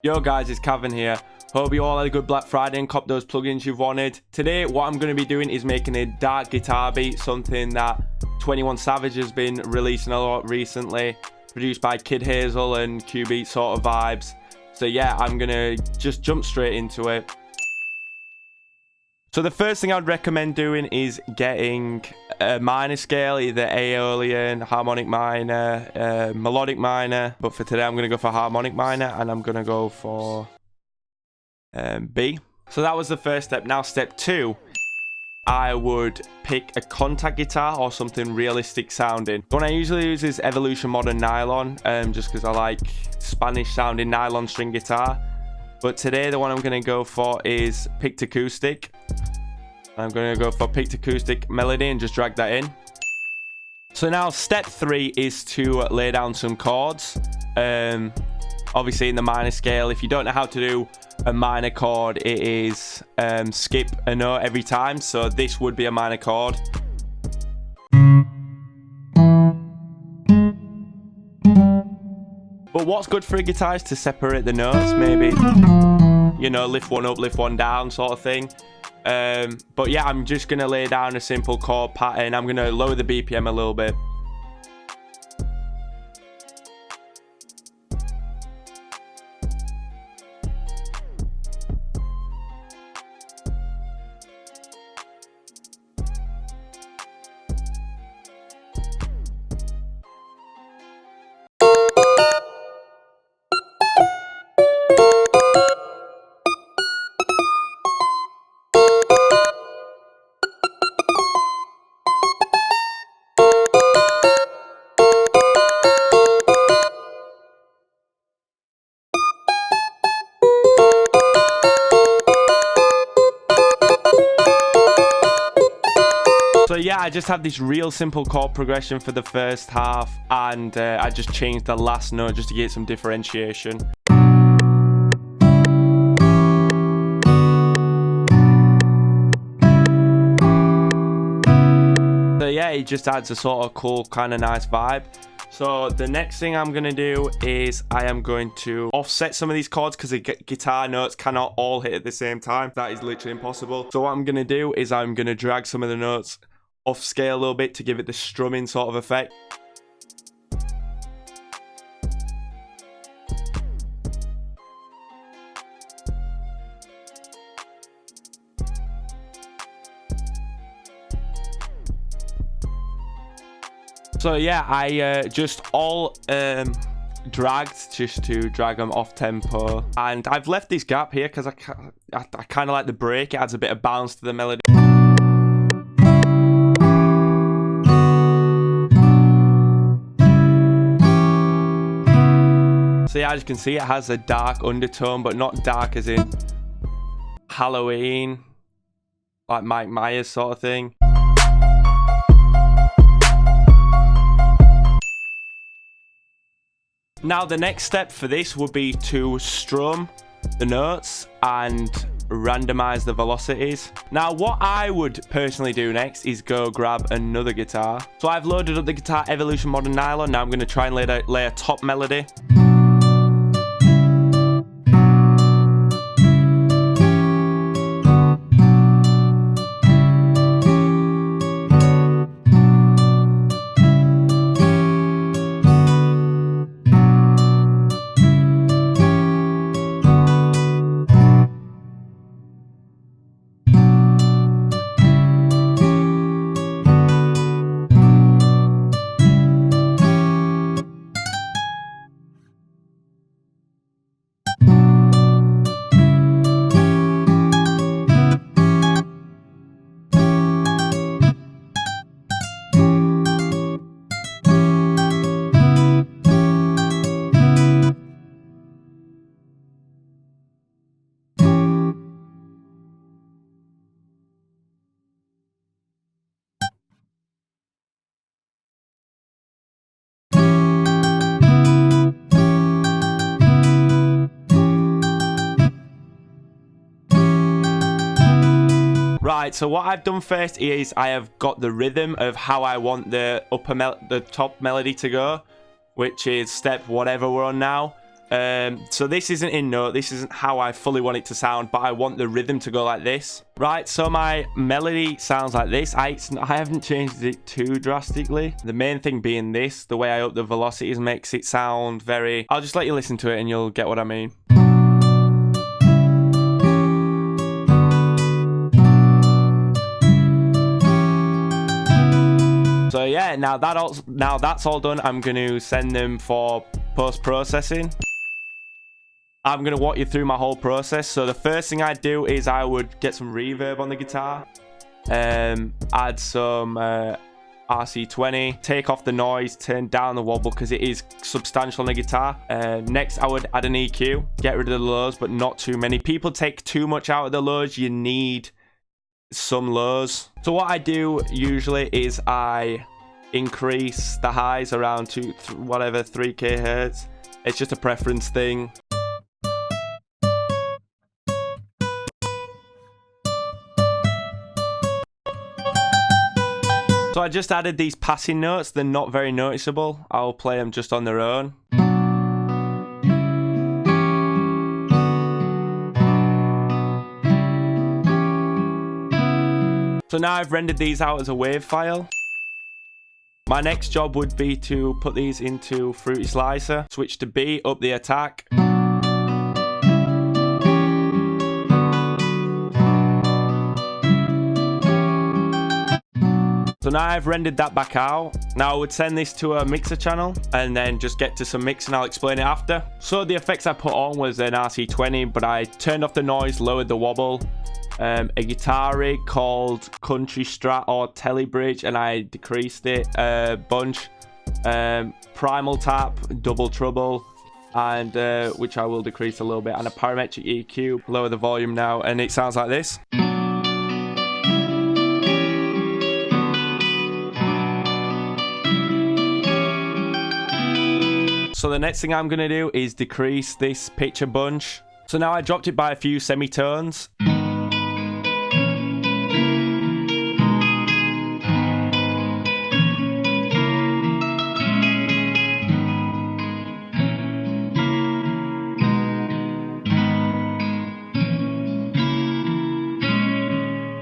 Yo guys, it's Kevin here. Hope you all had a good Black Friday and copped those plugins you've wanted. Today, what I'm going to be doing is making a dark guitar beat, something that 21 Savage has been releasing a lot recently, produced by Kid Hazel and Cubeatz sort of vibes. So yeah, I'm going to just jump straight into it. So the first thing I'd recommend doing is getting a minor scale, either Aeolian, harmonic minor, melodic minor. But for today, I'm going to go for harmonic minor, and I'm going to go for B. So that was the first step. Now step 2, I would pick a contact guitar or something realistic sounding. The one I usually use is Evolution Modern Nylon, just because I like Spanish sounding nylon string guitar. But today the one I'm going to go for is picked acoustic. I'm going to go for picked acoustic melody and just drag that in. So now step 3 is to lay down some chords. Obviously in the minor scale, if you don't know how to do a minor chord, it is skip a note every time. So this would be a minor chord. But what's good for a guitar is to separate the notes, maybe, you know, lift one up, lift one down sort of thing. But yeah, I'm just going to lay down a simple chord pattern. I'm going to lower the BPM a little bit. So yeah, I just have this real simple chord progression for the first half, and I just changed the last note just to get some differentiation. So yeah, it just adds a sort of cool, kind of nice vibe. So the next thing I'm going to do is I am going to offset some of these chords because the guitar notes cannot all hit at the same time. That is literally impossible. So what I'm going to do is I'm going to drag some of the notes off scale a little bit to give it the strumming sort of effect. So yeah, I just all dragged just to drag them off tempo, and I've left this gap here because I kind of like the break. It adds a bit of bounce to the melody. So yeah, as you can see, it has a dark undertone, but not dark as in Halloween, like Mike Myers sort of thing. Now the next step for this would be to strum the notes and randomize the velocities. Now what I would personally do next is go grab another guitar. So I've loaded up the guitar Evolution Modern Nylon. Now I'm going to try and lay a top melody. Right, so what I've done first is I have got the rhythm of how I want the top melody to go, which is step whatever we're on now. So this isn't in note, this isn't how I fully want it to sound, but I want the rhythm to go like this. Right, so my melody sounds like this. I haven't changed it too drastically. The main thing being this, the way I up the velocities makes it sound very... I'll just let you listen to it and you'll get what I mean. So yeah, now that's all done. I'm going to send them for post-processing. I'm going to walk you through my whole process. So the first thing I'd do is I would get some reverb on the guitar. Add some RC20. Take off the noise. Turn down the wobble because it is substantial on the guitar. Next, I would add an EQ. Get rid of the lows, but not too many. People take too much out of the lows. You need some lows. So what I do usually is I increase the highs around 3k hertz. It's just a preference thing. So I just added these passing notes. They're not very noticeable. I'll play them just on their own. So now I've rendered these out as a WAV file. My next job would be to put these into Fruity Slicer, switch to B, up the attack. So now I've rendered that back out. Now I would send this to a mixer channel and then just get to some mix and I'll explain it after. So the effects I put on was an RC20, but I turned off the noise, lowered the wobble. A guitar rig called Country Strat or Telebridge, and I decreased it a bunch. Primal Tap, Double Trouble, and which I will decrease a little bit, and a parametric EQ. Lower the volume now, and it sounds like this. So the next thing I'm going to do is decrease this pitch a bunch. So now I dropped it by a few semitones.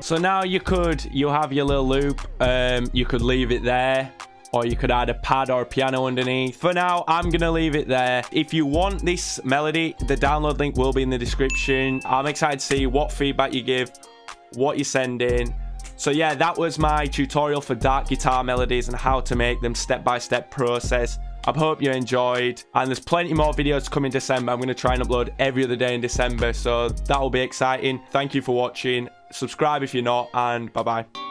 So now you'll have your little loop. You could leave it there, or you could add a pad or a piano underneath. For now, I'm gonna leave it there. If you want this melody, the download link will be in the description. I'm excited to see what feedback you give, what you send in. So yeah, that was my tutorial for dark guitar melodies and how to make them, step-by-step process. I hope you enjoyed, and there's plenty more videos to come in December. I'm going to try and upload every other day in December, so that will be exciting. Thank you for watching. Subscribe if you're not, and bye-bye.